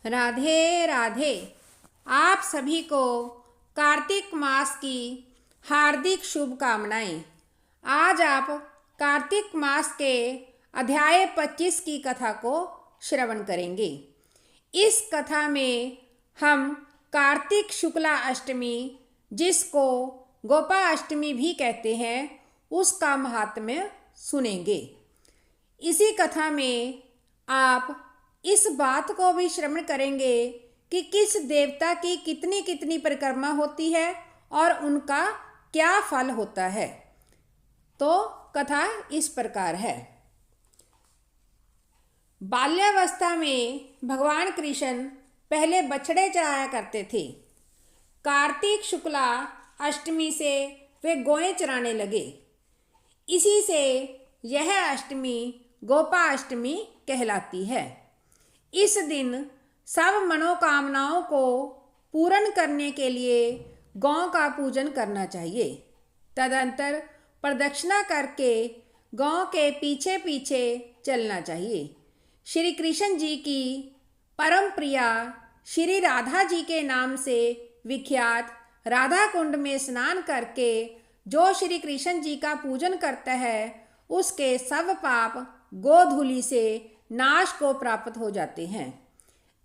राधे राधे। आप सभी को कार्तिक मास की हार्दिक शुभकामनाएं। आज आप कार्तिक मास के अध्याय 25 की कथा को श्रवण करेंगे। इस कथा में हम कार्तिक शुक्ला अष्टमी, जिसको गोपा अष्टमी भी कहते हैं, उसका महात्म्य सुनेंगे। इसी कथा में आप इस बात को भी श्रवण करेंगे कि किस देवता की कितनी कितनी परिक्रमा होती है और उनका क्या फल होता है। तो कथा इस प्रकार है। बाल्यावस्था में भगवान कृष्ण पहले बछड़े चराया करते थे। कार्तिक शुक्ला अष्टमी से वे गोएं चराने लगे। इसी से यह अष्टमी गोपा अष्टमी कहलाती है। इस दिन सब मनोकामनाओं को पूर्ण करने के लिए गौ का पूजन करना चाहिए। तदंतर प्रदक्षिणा करके गौ के पीछे पीछे चलना चाहिए। श्री कृष्ण जी की परम प्रिया श्री राधा जी के नाम से विख्यात राधा कुंड में स्नान करके जो श्री कृष्ण जी का पूजन करता है, उसके सब पाप गोधूलि से नाश को प्राप्त हो जाते हैं।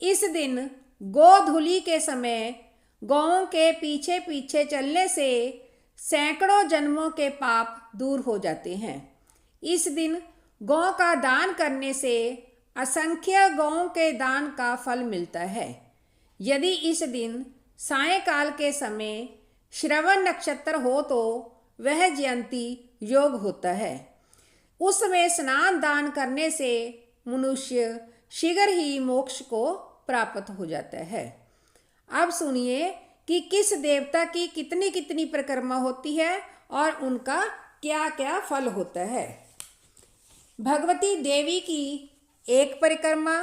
इस दिन गोधूलि के समय गौओं के पीछे पीछे चलने से सैकड़ों जन्मों के पाप दूर हो जाते हैं। इस दिन गौ का दान करने से असंख्य गौओं के दान का फल मिलता है। यदि इस दिन सायंकाल के समय श्रवण नक्षत्र हो तो वह जयंती योग होता है। उसमें स्नान दान करने से मनुष्य शीघ्र ही मोक्ष को प्राप्त हो जाता है। अब सुनिए कि किस देवता की कितनी कितनी परिक्रमा होती है और उनका क्या क्या फल होता है। भगवती देवी की एक परिक्रमा,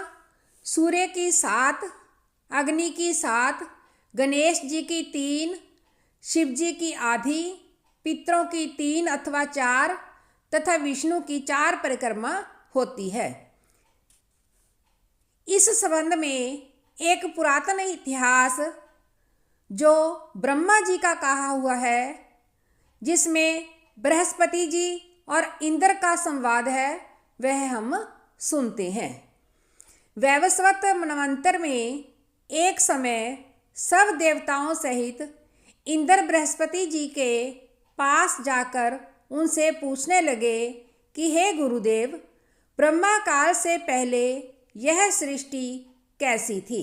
सूर्य की 7, अग्नि की 7, गणेश जी की 3, शिव जी की आधी, पितरों की 3 अथवा 4 तथा विष्णु की 4 परिक्रमा होती है। इस संबंध में एक पुरातन इतिहास जो ब्रह्मा जी का कहा हुआ है, जिसमें बृहस्पति जी और इंद्र का संवाद है, वह हम सुनते हैं। वैवस्वत मनवंतर में एक समय सब देवताओं सहित इंद्र बृहस्पति जी के पास जाकर उनसे पूछने लगे कि हे गुरुदेव, ब्रह्मा काल से पहले यह सृष्टि कैसी थी?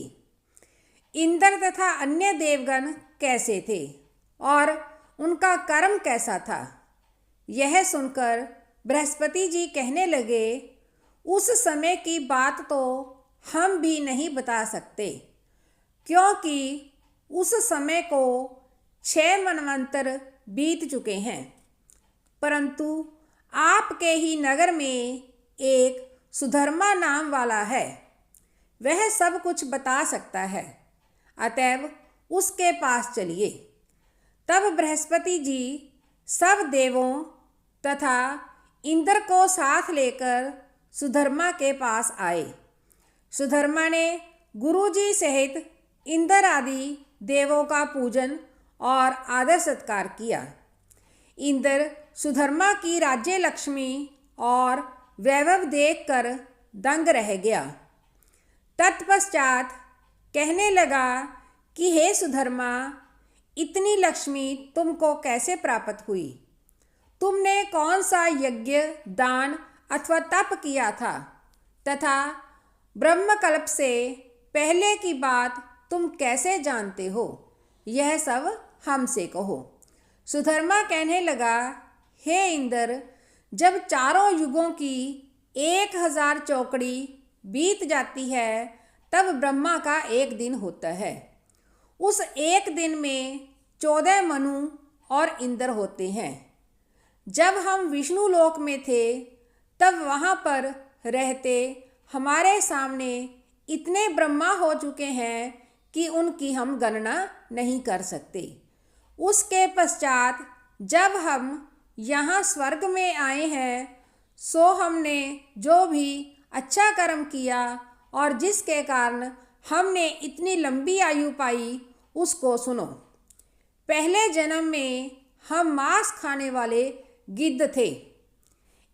इंद्र तथा अन्य देवगण कैसे थे और उनका कर्म कैसा था? यह सुनकर बृहस्पति जी कहने लगे, उस समय की बात तो हम भी नहीं बता सकते, क्योंकि उस समय को 6 मनवंतर बीत चुके हैं। परंतु आपके ही नगर में एक सुधर्मा नाम वाला है, वह सब कुछ बता सकता है, अतएव उसके पास चलिए। तब बृहस्पति जी सब देवों तथा इंद्र को साथ लेकर सुधर्मा के पास आए। सुधर्मा ने गुरु जी सहित इंद्र आदि देवों का पूजन और आदर सत्कार किया। इंद्र सुधर्मा की राज्य लक्ष्मी और वैभव देखकर दंग रह गया। तत्पश्चात कहने लगा कि हे सुधर्मा, इतनी लक्ष्मी तुमको कैसे प्राप्त हुई? तुमने कौन सा यज्ञ, दान अथवा तप किया था तथा ब्रह्मकल्प से पहले की बात तुम कैसे जानते हो? यह सब हमसे कहो। सुधर्मा कहने लगा, हे इंद्र, जब चारों युगों की 1000 चौकड़ी बीत जाती है, तब ब्रह्मा का एक दिन होता है। उस एक दिन में 14 मनु और इंद्र होते हैं। जब हम विष्णु लोक में थे, तब वहाँ पर रहते हमारे सामने इतने ब्रह्मा हो चुके हैं कि उनकी हम गणना नहीं कर सकते। उसके पश्चात जब हम यहाँ स्वर्ग में आए हैं, सो हमने जो भी अच्छा कर्म किया और जिसके कारण हमने इतनी लंबी आयु पाई उसको सुनो। पहले जन्म में हम मांस खाने वाले गिद्ध थे।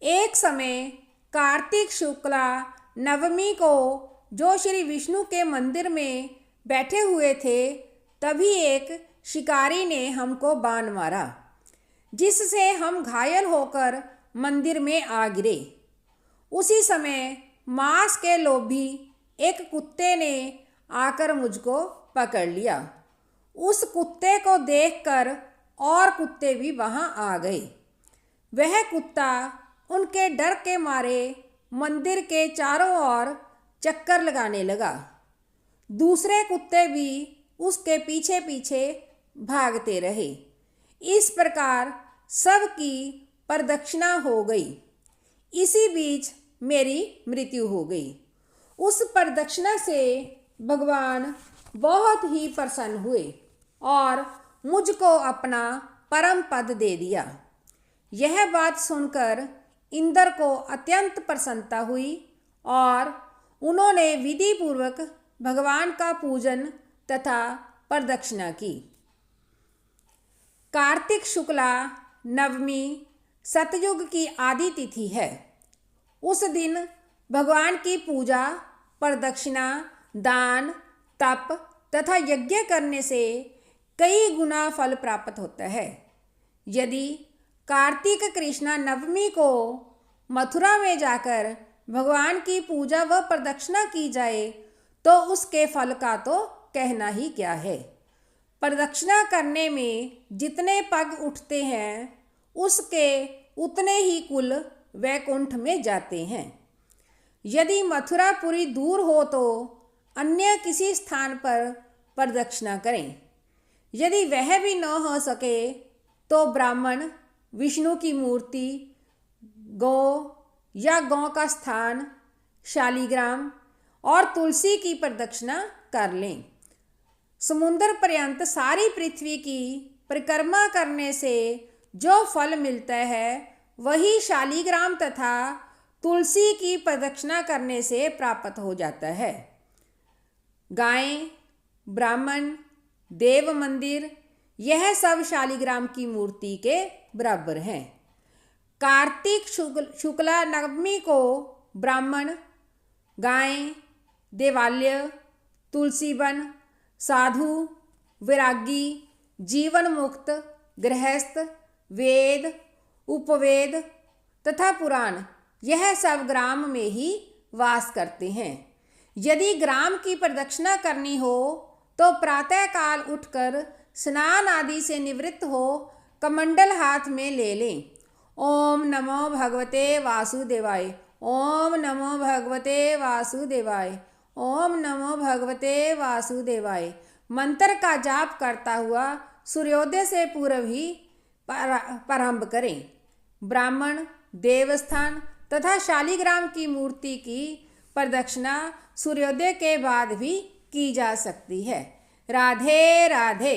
एक समय कार्तिक शुक्ला नवमी को जो श्री विष्णु के मंदिर में बैठे हुए थे, तभी एक शिकारी ने हमको बाण मारा, जिससे हम घायल होकर मंदिर में आ गिरे। उसी समय मांस के लोभी एक कुत्ते ने आकर मुझको पकड़ लिया। उस कुत्ते को देखकर और कुत्ते भी वहां आ गए। वह कुत्ता उनके डर के मारे मंदिर के चारों ओर चक्कर लगाने लगा। दूसरे कुत्ते भी उसके पीछे पीछे भागते रहे। इस प्रकार सबकी प्रदक्षिणा हो गई। इसी बीच मेरी मृत्यु हो गई। उस प्रदक्षिणा से भगवान बहुत ही प्रसन्न हुए और मुझको अपना परम पद दे दिया। यह बात सुनकर इंद्र को अत्यंत प्रसन्नता हुई और उन्होंने विधि पूर्वक भगवान का पूजन तथा प्रदक्षिणा की। कार्तिक शुक्ला नवमी सतयुग की आदि तिथि है। उस दिन भगवान की पूजा, प्रदक्षिणा, दान, तप तथा यज्ञ करने से कई गुना फल प्राप्त होता है। यदि कार्तिक कृष्णा नवमी को मथुरा में जाकर भगवान की पूजा व प्रदक्षिणा की जाए तो उसके फल का तो कहना ही क्या है। प्रदक्षिणा करने में जितने पग उठते हैं उसके उतने ही कुल वैकुंठ में जाते हैं। यदि मथुरापुरी दूर हो तो अन्य किसी स्थान पर प्रदक्षिणा करें। यदि वह भी न हो सके तो ब्राह्मण, विष्णु की मूर्ति, गौ या गौ का स्थान, शालिग्राम और तुलसी की प्रदक्षिणा कर लें। समुद्र पर्यंत सारी पृथ्वी की परिक्रमा करने से जो फल मिलता है वही शालिग्राम तथा तुलसी की प्रदक्षिणा करने से प्राप्त हो जाता है। गायें, ब्राह्मण, देव मंदिर, यह सब शालिग्राम की मूर्ति के बराबर हैं। कार्तिक शुक्ला नवमी को ब्राह्मण, गायें, देवालय, तुलसी वन, साधु, वैरागी, जीवन मुक्त, गृहस्थ, वेद, उपवेद तथा पुराण, यह सब ग्राम में ही वास करते हैं। यदि ग्राम की प्रदक्षिणा करनी हो तो प्रातःकाल उठकर स्नान आदि से निवृत्त हो कमंडल हाथ में ले लें। ओम नमो भगवते वासुदेवाय, ओम नमो भगवते वासुदेवाय, ओम नमो भगवते वासुदेवाय मंत्र का जाप करता हुआ सूर्योदय से पूर्व ही प्रारंभ करें। ब्राह्मण, देवस्थान तथा शालिग्राम की मूर्ति की प्रदक्षिणा सूर्योदय के बाद भी की जा सकती है। राधे राधे।